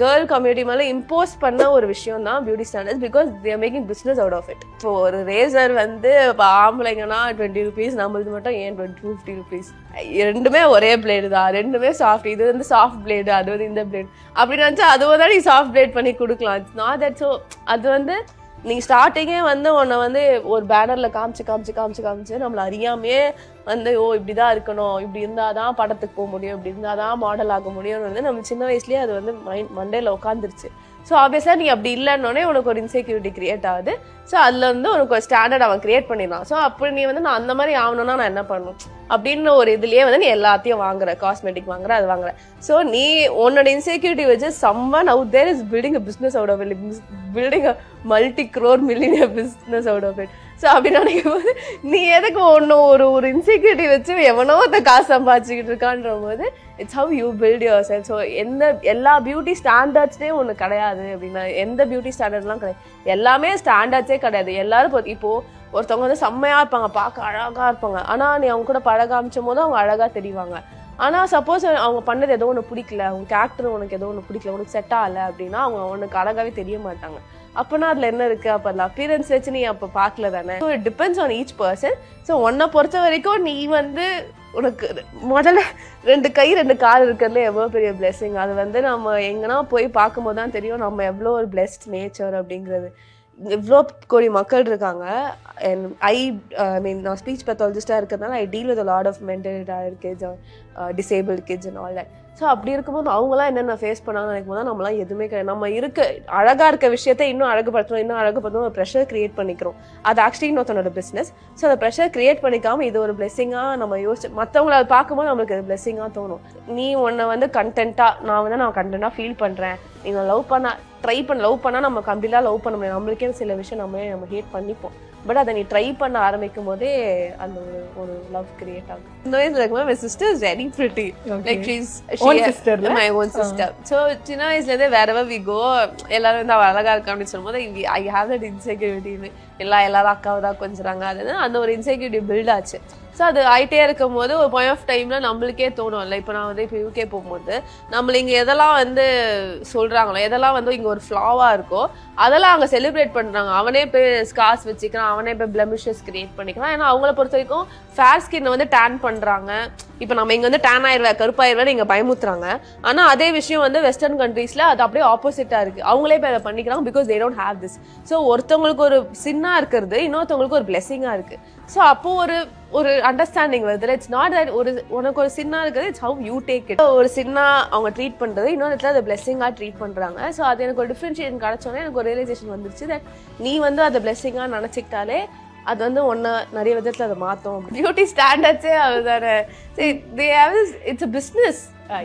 Girl community மேலே impose பண்ண ஒரு விஷயம் தான் beauty standards because they are making business out of it. இப்போ ஒரு ரேசர் வந்து இப்போ ஆம்பளைங்கன்னா 20 rupees, நம்மளுக்கு மட்டும் ஏன் 50 rupees? ரெண்டுமே ஒரே பிளேடு தான், ரெண்டுமே சாஃப்ட். இது வந்து சாஃப்ட் பிளேடு, அது வந்து இந்த பிளேடு அப்படின்னு நினச்சா அதுவும் தான் நீ சாஃப்ட் பிளேட் பண்ணி கொடுக்கலாம். It's not that. ஸோ அது வந்து நீங்கள் ஸ்டார்டிங்கே வந்து உன்னை வந்து ஒரு பேனரில் காமிச்சு நம்மளை அறியாமையே வந்து இப்படி தான் இருக்கணும், இப்படி இருந்தால் தான் படத்துக்கு போக முடியும், இப்படி இருந்தால் தான் மாடல் ஆக முடியும்னு வந்து நம்ம சின்ன வயசுலேயே அது வந்து மண்டையில் உட்காந்துருச்சு. ஸோ ஆப்வியஸாக நீ அப்படி இல்லைன்னொடனே உனக்கு ஒரு இன்செக்யூரிட்டி கிரியேட் ஆகுது. ஸோ அதில் வந்து உனக்கு ஒரு ஸ்டாண்டர்ட் அவன் கிரியேட் பண்ணிடலாம். ஸோ அப்படி நீ வந்து நான் அந்த மாதிரி ஆகணும்னா நான் என்ன பண்ணணும் அப்படின்னு ஒரு இதுலேயே வந்து நீ எல்லாத்தையும் வாங்குற, காஸ்மெட்டிக் வாங்குற, அது வாங்குற. ஸோ நீ உன்னோட இன்செக்யூரிட்டி வச்சு someone out there is building a business out of it, building a multi-crore millionaire business out of it. So அப்படி நினைக்கும் போது நீ எதுக்கு ஒன்றும் ஒரு இன்செக்யூரிட்டி வச்சு எவனோ அந்த காசு சம்பாதிச்சுக்கிட்டு இருக்கான்ற போது it's how you build yourself. So எல்லா பியூட்டி ஸ்டாண்டர்ட்ஸ்லேயும் ஒன்று கிடையாது அப்படின்னா, எந்த பியூட்டி ஸ்டாண்டர்ட்லாம் கிடையாது, எல்லாமே ஸ்டாண்டர்ட்ஸே கிடையாது. எல்லாரும் இப்போது ஒருத்தவங்க வந்து செம்மையாக இருப்பாங்க, பார்க்க அழகாக இருப்பாங்க, ஆனால் நீ அவங்க கூட பழகாமிச்சும் போது அவங்க அழகாக தெரிவாங்க. ஆனால் சப்போஸ் அவங்க பண்ணது ஏதோ ஒன்று பிடிக்கல, அவங்க கேரக்டர் உனக்கு ஏதோ ஒன்று பிடிக்கல, உனக்கு செட் ஆகலை அப்படின்னா அவங்க உனக்கு அழகாகவே தெரிய மாட்டாங்க. அப்போனா அதில் என்ன இருக்குது? அப்போ அந்த அப்பியரன்ஸ் வச்சு நீ அப்போ பார்க்கல தானே. So it depends on each person. So உன்னை பொறுத்த வரைக்கும் நீ வந்து உனக்கு முதல்ல 2 கை 2 கால் இருக்கிறதுல எவ்வளோ பெரிய பிளெஸிங். அது வந்து நம்ம எங்கன்னா போய் பார்க்கும்போது தான் தெரியும் நம்ம எவ்வளோ ஒரு பிளெஸ்ட் நேச்சர் அப்படிங்கிறது. இவ்வளோ கோடி மக்கள் இருக்காங்க. நான் ஸ்பீச் பெத்தாலஜிஸ்டாக இருக்கிறதுனால I deal with lot of mental retarded kids, disabled kids and all that. So அப்படி இருக்கும்போது அவங்களாம் என்னென்ன ஃபேஸ் பண்ணாங்கன்னு நினைக்கும் போது நம்மளாம் எதுவுமே கிடையாது. நம்ம அழகாக இருக்க விஷயத்தை இன்னும் அழகுபடுத்தணும் ஒரு ப்ரெஷர் கிரியேட் பண்ணிக்கிறோம். அது ஆக்சுவலி இன்னொருத்தனோட பிஸ்னஸ். ஸோ அந்த ப்ரெஷர் கிரியேட் பண்ணிக்காமல் இது ஒரு பிளெஸிங்காக நம்ம யோசிச்சு மற்றவங்கள அதை பார்க்கும்போது நம்மளுக்கு அது பிளெஸிங்காக தோணும். நீ உன்னை வந்து நான் கண்டென்ட்டாக ஃபீல் பண்ணுறேன், நீ நான் லவ் பண்ணால் நம்ம கம்ப்ளீட்டாக லவ் பண்ண முடியும். நம்மளுக்கே சில விஷயம் நம்ம ஹேட் பண்ணிப்போம். பட் அதை நீ ட்ரை பண்ண ஆரம்பிக்கும் போதே அந்த ஒரு லவ் கிரியேட் ஆகும். இந்த வயசுல இருக்கும்போது my sister is very pretty. Like she's my own sister. So சின்ன வயசுலேருந்தே wherever we go எல்லாரும் வந்து அவள் அழகா இருக்கா அப்படின்னு சொல்லும்போது I have that insecurity. எல்லாரும் அக்காவை தான் கொஞ்சறாங்க, அது அந்த ஒரு இன்செக்யூரிட்டி பில்ட் ஆச்சு. ஸோ அது ஆகிட்டே இருக்கும் போது ஒரு பாயிண்ட் ஆஃப் டைமில் நம்மளுக்கே தோணும் இல்லை. இப்போ நான் வந்து இப்போ யூகே போகும்போது நம்மளை இங்கே எதெல்லாம் வந்து சொல்கிறாங்களோ, எதெல்லாம் வந்து இங்கே ஒரு ஃப்ளாவாக இருக்கோ அதெல்லாம் அங்கே செலிப்ரேட் பண்ணுறாங்க. அவனே போய் ஸ்கார்ஸ் வச்சுக்கிறான், அவனே போய் பிளமிஷஸ் கிரியேட் பண்ணிக்கிறான். ஏன்னா அவங்கள பொறுத்த வரைக்கும் ஃபேர் ஸ்கின்னை வந்து டேன் பண்ணுறாங்க. இப்போ நம்ம இங்கே வந்து டேன் ஆயிடுவேன், கருப்பாயிருவேன் இங்கே பயமுத்துறாங்க. ஆனால் அதே விஷயம் வந்து வெஸ்டர்ன் கண்ட்ரீஸில் அது அப்படியே ஆப்போசிட்டாக இருக்குது. அவங்களே போய் அதை பண்ணிக்கிறாங்க because they don't have this. So ஒருத்தவங்களுக்கு ஒரு சின்னாக இருக்கிறது இன்னொருத்தவங்களுக்கு ஒரு பிளெஸிங்காக இருக்குது. ஸோ அப்போ ஒரு அண்டர்ஸ்டாண்டிங் வருது. இட்ஸ் நாட் தட் உனக்கு ஒரு சின்னா இருக்குது, it's how you take it. ஒரு சின்னா அவங்க ட்ரீட் பண்ணுறது, இன்னொரு இடத்துல அதை பிளெஸிங்காக ட்ரீட் பண்ணுறாங்க. ஸோ அது எனக்கு ஒரு டிஃப்ரென்ஷியேஷன் கிடச்சோன்னே எனக்கு ஒரு ரியலைசேஷன் வந்துருச்சு தட் நீ வந்து அதை பிளெஸிங்காக நினச்சிக்கிட்டாலே அது வந்து ஒன்று நிறைய விதத்தில் அதை மாற்றும். பியூட்டி ஸ்டாண்டர்ட்ஸே அதுதானே. It's a business.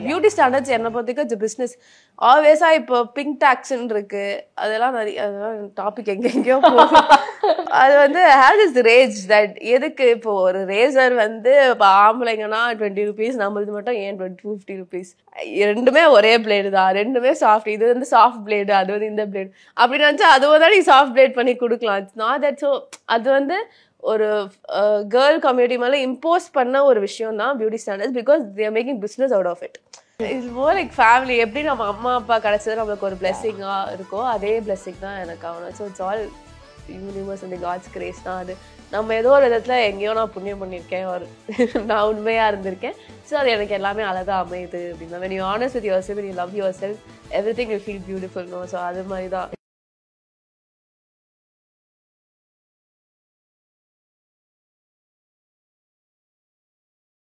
Beauty standards என்னை பொறுத்தவரைக்கும் இட்ஸ் பிஸ்னஸ். ஆல்வேஸாக இப்போ பிங்க் டாக்ஸ்ன்னு இருக்கு, அதெல்லாம் அதெல்லாம் டாபிக் எங்கெங்கேயோ போகும். அது வந்து ஹேஸ் இஸ் ரேஜ் தட் எதுக்கு இப்போ ஒரு ரேசர் வந்து இப்போ ஆம்பளைங்கன்னா 20 rupees, நம்மளுக்கு மட்டும் ஏன் 50 rupees? ரெண்டுமே ஒரே பிளேடு தான், ரெண்டுமே சாஃப்ட். இது வந்து சாஃப்ட் பிளேடு, அது வந்து இந்த பிளேடு அப்படின்னு நினச்சா அதுவும் தான் நீ சாஃப்ட் பிளேட் பண்ணி கொடுக்கலாம். It's not that. ஸோ அது வந்து ஒரு கேர்ள் கம்யூனிட்டி மேலே இம்போஸ் பண்ண ஒரு விஷயம் தான் beauty standards because they are making business out of it. It's more like family. எப்படி நம்ம அம்மா அப்பா கிடைச்சது நம்மளுக்கு ஒரு பிளெஸிங்காக இருக்கோ அதே பிளெஸிங் தான் எனக்கு ஆகணும். So it's all universe and god's grace தான் அது. நம்ம ஏதோ ஒரு விதத்தில் எங்கேயோ நான் புண்ணியம் பண்ணியிருக்கேன், நான் உண்மையாக இருந்திருக்கேன். ஸோ அது எனக்கு எல்லாமே அழகாக அமையுது அப்படின்னா when you honest with yourself, when you love yourself, everything will feel beautiful. So அது மாதிரி தான்.